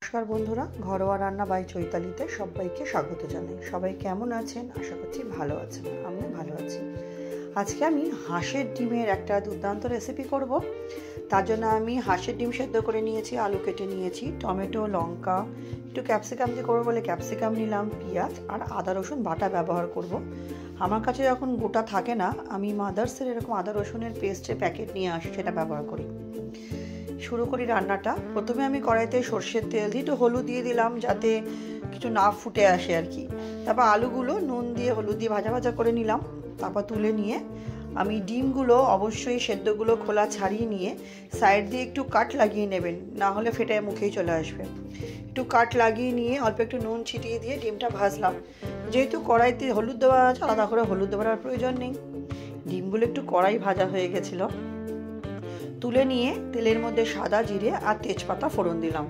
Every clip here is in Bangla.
নমস্কার বন্ধুরা, ঘরোয়া রান্না বাই চৈতালিতে সবাইকে স্বাগত জানাই। সবাই কেমন আছেন? আশা করছি ভালো আছেন। আমিও ভালো আছি। আজকে আমি হাঁসের ডিমের একটা দুর্দান্ত রেসিপি করব। তার জন্য আমি হাঁসের ডিম সেদ্ধ করে নিয়েছি, আলু কেটে নিয়েছি, টমেটো, লঙ্কা, একটু ক্যাপসিকাম দিয়ে করবো বলে ক্যাপসিকাম নিলাম, পেঁয়াজ আর আদা রসুন বাটা ব্যবহার করব। আমার কাছে যখন গোটা থাকে না, আমি মাদার্সের এরকম আদা রসুনের পেস্টের প্যাকেট নিয়ে আসি, সেটা ব্যবহার করি। শুরু করি রান্নাটা। প্রথমে আমি কড়াইতে সর্ষের তেল দিয়ে একটু হলুদ দিয়ে দিলাম, যাতে কিছু না ফুটে আসে আর কি। তারপর আলুগুলো নুন দিয়ে হলুদ দিয়ে ভাজা ভাজা করে নিলাম। তারপর তুলে নিয়ে আমি ডিমগুলো অবশ্যই সেদ্ধগুলো খোলা ছাড়িয়ে নিয়ে সাইড দিয়ে একটু কাট লাগিয়ে নেবেন, না হলে ফেটে মুখেই চলে আসবে। একটু কাট লাগিয়ে নিয়ে অল্প একটু নুন ছিটিয়ে দিয়ে ডিমটা ভাজলাম। যেহেতু কড়াইতে হলুদ দেওয়া আছে, আলাদা করে হলুদ দেওয়ার প্রয়োজন নেই। ডিমগুলো একটু কড়াই ভাজা হয়ে গেছিলো। তুলে নিয়ে তেলের মধ্যে সাদা জিরে আর তেজপাতা ফোড়ন দিলাম।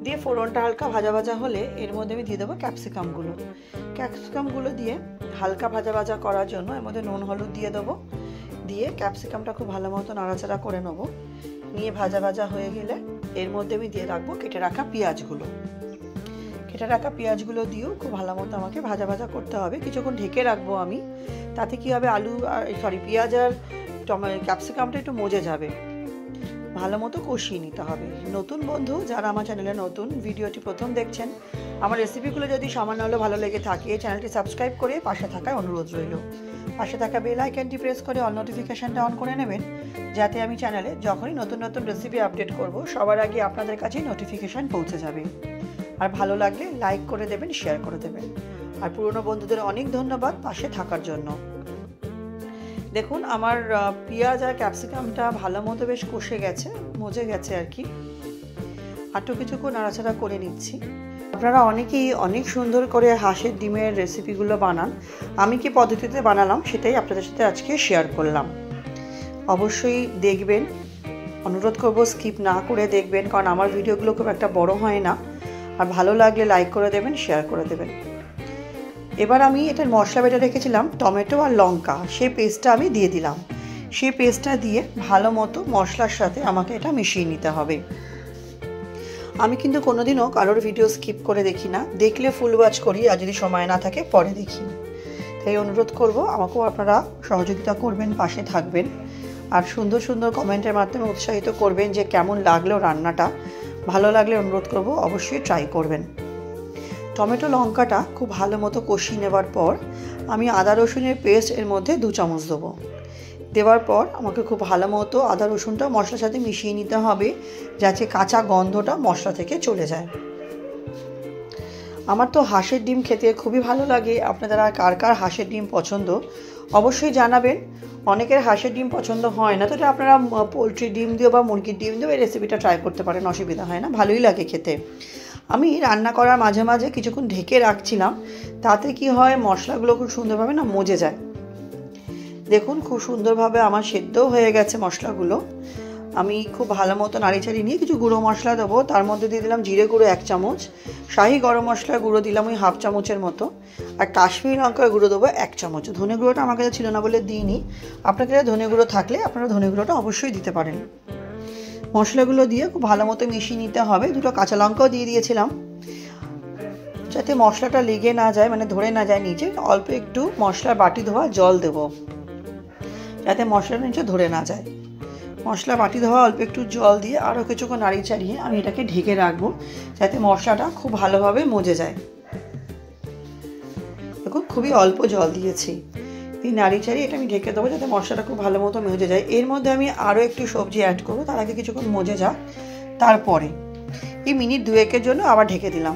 দিয়ে ফোড়নটা হালকা ভাজা ভাজা হলে এর মধ্যে আমি দিয়ে দেবো ক্যাপসিকামগুলো দিয়ে হালকা ভাজা ভাজা করার জন্য এর মধ্যে নুন হলুদ দিয়ে দেবো। দিয়ে ক্যাপসিকামটা খুব ভালো মতো নাড়াচাড়া করে নেবো। নিয়ে ভাজা ভাজা হয়ে গেলে এর মধ্যে আমি দিয়ে রাখবো কেটে রাখা পেঁয়াজগুলো দিয়েও খুব ভালো মতো আমাকে ভাজা ভাজা করতে হবে। কিছুক্ষণ ঢেকে রাখবো আমি। তাতে কি হবে, পেঁয়াজ আর ক্যাপসিকামটা একটু মজে যাবে। ভালো মতো কষিয়ে নিতে হবে। নতুন বন্ধু যারা আমার চ্যানেলে নতুন, ভিডিওটি প্রথম দেখছেন, আমার রেসিপিগুলো যদি সামান্য হলেও ভালো লেগে থাকে চ্যানেলটি সাবস্ক্রাইব করে পাশে থাকার অনুরোধ রইল। পাশে থাকা বেল আইকনটি প্রেস করে অল নোটিফিকেশানটা অন করে নেবেন, যাতে আমি চ্যানেলে যখনই নতুন নতুন রেসিপি আপডেট করব সবার আগে আপনাদের কাছেই নোটিফিকেশান পৌঁছে যাবে। আর ভালো লাগলে লাইক করে দেবেন, শেয়ার করে দেবেন। আর পুরনো বন্ধুদের অনেক ধন্যবাদ পাশে থাকার জন্য। দেখুন, আমার পেঁয়াজ আর ক্যাপসিকামটা ভালো মতো বেশ কষে গেছে, মজে গেছে আর কি। আরও কিছুক্ষণ নাড়াচাড়া করে নিচ্ছি। আপনারা অনেকেই অনেক সুন্দর করে হাঁসের ডিমের রেসিপিগুলো বানান। আমি কি পদ্ধতিতে বানালাম সেটাই আপনাদের সাথে আজকে শেয়ার করলাম। অবশ্যই দেখবেন, অনুরোধ করব স্কিপ না করে দেখবেন, কারণ আমার ভিডিওগুলো খুব একটা বড় হয় না। আর ভালো লাগলে লাইক করে দেবেন, শেয়ার করে দেবেন। এবার আমি এটার মশলা বেটে রেখেছিলাম টমেটো আর লঙ্কা, সেই পেস্টটা আমি দিয়ে দিলাম। সেই পেস্টটা দিয়ে ভালো মতো মশলার সাথে আমাকে এটা মিশিয়ে নিতে হবে। আমি কিন্তু কোনোদিনও কারোর ভিডিও স্কিপ করে দেখি না, দেখলে ফুল ওয়াচ করি, আর যদি সময় না থাকে পরে দেখি। তাই অনুরোধ করব আমাকেও আপনারা সহযোগিতা করবেন, পাশে থাকবেন। আর সুন্দর সুন্দর কমেন্টের মাধ্যমে উৎসাহিত করবেন যে কেমন লাগলো রান্নাটা। ভালো লাগলে অনুরোধ করব অবশ্যই ট্রাই করবেন। টমেটো লঙ্কাটা খুব ভালো মতো কষিয়ে নেবার পর আমি আদা রসুনের পেস্ট এর মধ্যে 2 চামচ দেবো। দেওয়ার পর আমাকে খুব ভালো মতো আদা রসুনটা মশলার সাথে মিশিয়ে নিতে হবে, যাতে কাঁচা গন্ধটা মশলা থেকে চলে যায়। আমার তো হাঁসের ডিম খেতে খুবই ভালো লাগে। আপনারা কার কার হাঁসের ডিম পছন্দ অবশ্যই জানাবেন। অনেকের হাঁসের ডিম পছন্দ হয় না, তো এটা আপনারা পোলট্রির ডিম দিয়েও বা মুরগির ডিম দিয়েও এই রেসিপিটা ট্রাই করতে পারেন, অসুবিধা হয় না, ভালোই লাগে খেতে। আমি রান্না করার মাঝে মাঝে কিছুক্ষণ ঢেকে রাখছিলাম, তাতে কি হয় মশলাগুলো খুব সুন্দরভাবে মজে যায়। দেখুন, খুব সুন্দরভাবে আমার সেদ্ধও হয়ে গেছে মশলাগুলো। আমি খুব ভালো মতো নাড়িচাড়ি নিয়ে কিছু গুঁড়ো মশলা দেবো। তার মধ্যে দিয়ে দিলাম জিরে গুঁড়ো 1 চামচ, শাহি গরম মশলার গুঁড়ো দিলাম ওই 1/2 চামচের মতো, আর কাশ্মীরি লঙ্কার গুঁড়ো দেবো 1 চামচ। ধনে গুঁড়োটা আমার কাছে ছিল না বলে দিইনি। আপনার কাছে ধনে গুঁড়ো থাকলে আপনারা ধনে গুঁড়োটা অবশ্যই দিতে পারেন। মশলাগুলো দিয়ে খুব ভালো মতো মিশিয়ে নিতে হবে। 2টো কাঁচা লঙ্কাও দিয়ে দিয়েছিলাম, যাতে মশলাটা লেগে না যায়, ধরে না যায় নিচে। অল্প একটু মশলার বাটি ধোয়া জল দেবো, যাতে মশলাটা নিচে ধরে না যায়। মশলা বাটি ধোয়া অল্প একটু জল দিয়ে আরও কিছুক্ষণ নাড়িয়ে চাড়িয়ে আমি এটাকে ঢেকে রাখবো, যাতে মশলাটা খুব ভালোভাবে মজে যায়। দেখুন, খুবই অল্প জল দিয়েছি। এই নাড়িয়ে চাড়িয়ে এটা আমি ঢেকে দেবো, যাতে মশলাটা খুব ভালো মতো মজে যায়। এর মধ্যে আমি আরও একটু সবজি অ্যাড করবো, তার আগে কিছুক্ষণ মজে যাক। তারপরে এই মিনিট 2-এর জন্য আবার ঢেকে দিলাম।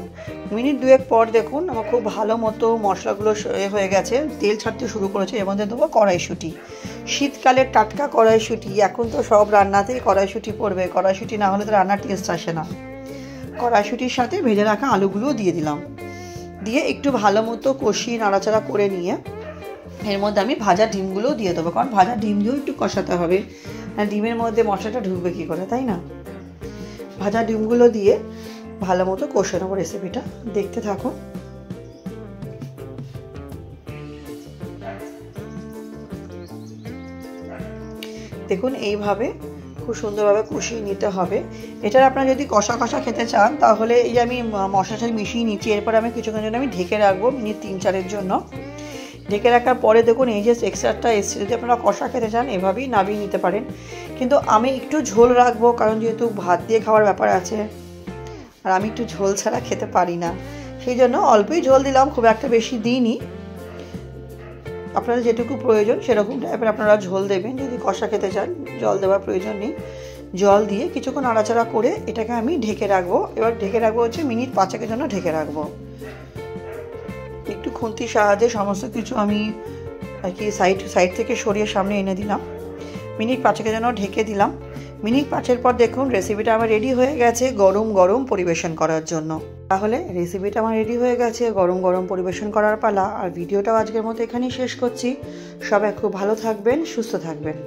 মিনিট 2 পর দেখুন আমার খুব ভালো মতো মশলাগুলো হয়ে গেছে, তেল ছাড়তে শুরু করেছে। এর মধ্যে দেবো কড়াইশুঁটি, শীতকালের টাটকা কড়াইশুঁটি। এখন তো সব রান্নাতেই কড়াইশুঁটি পড়বে, কড়াইশুঁটি না হলে তো রান্নার টেস্ট আসে না। কড়াইশুঁটির সাথে ভেজে রাখা আলুগুলোও দিয়ে দিলাম। দিয়ে একটু ভালো মতো কষিয়ে নাড়াচাড়া করে নিয়ে এর মধ্যে আমি ভাজা ডিমগুলোও দিয়ে দেবো, কারণ ভাজা ডিম দিয়েও একটু কষাতে হবে, আর ডিমের মধ্যে মশলাটা ঢুকবে কী করে, তাই না? ভাজা ডিমগুলো দিয়ে ভালো মতো কষে নেবো রেসিপিটা। দেখতে থাকুন। দেখুন, এইভাবে খুব খুব সুন্দরভাবে কষিয়ে নিতে হবে। এটার আপনারা যদি কষা কষা খেতে চান তাহলে এই আমি মশলার সাথে মিশিয়ে নিচ্ছি, এরপর আমি কিছুক্ষণের জন্য আমি ঢেকে রাখবো মিনিট 3-4-এর জন্য। ঢেকে রাখার পরে দেখুন এই যে টেক্সচারটা এসছে। যদি আপনারা কষা খেতে চান এভাবেই নামিয়ে নিতে পারেন, কিন্তু আমি একটু ঝোল রাখবো, কারণ যেহেতু ভাত দিয়ে খাওয়ার ব্যাপার আছে আর আমি একটু ঝোল ছাড়া খেতে পারি না, সেই জন্য অল্পই ঝোল দিলাম, খুব একটা বেশি দিইনি। আপনাদের যেটুকু প্রয়োজন সেরকম টাইপের আপনারা ঝোল দেবেন। যদি কষা খেতে চান জল দেওয়ার প্রয়োজন নেই। জল দিয়ে কিছুক্ষণ নাড়াচাড়া করে এটাকে আমি ঢেকে রাখবো। এবার ঢেকে রাখবো হচ্ছে মিনিট 5-এর জন্য ঢেকে রাখবো। একটু খুন্তির সাহায্যে সমস্ত কিছু আমি আর কি সাইড থেকে সরিয়ে সামনে এনে দিলাম। মিনিট 5-এর জন্য ঢেকে দিলাম। মিনিট 5-এর পর দেখুন রেসিপিটা আমার রেডি হয়ে গেছে গরম গরম পরিবেশন করার জন্য। তাহলে রেসিপিটা আমার রেডি হয়ে গেছে, গরম গরম পরিবেশন করার পালা। আর ভিডিওটাও আজকের মতো এখানেই শেষ করছি। সবাই খুব ভালো থাকবেন, সুস্থ থাকবেন।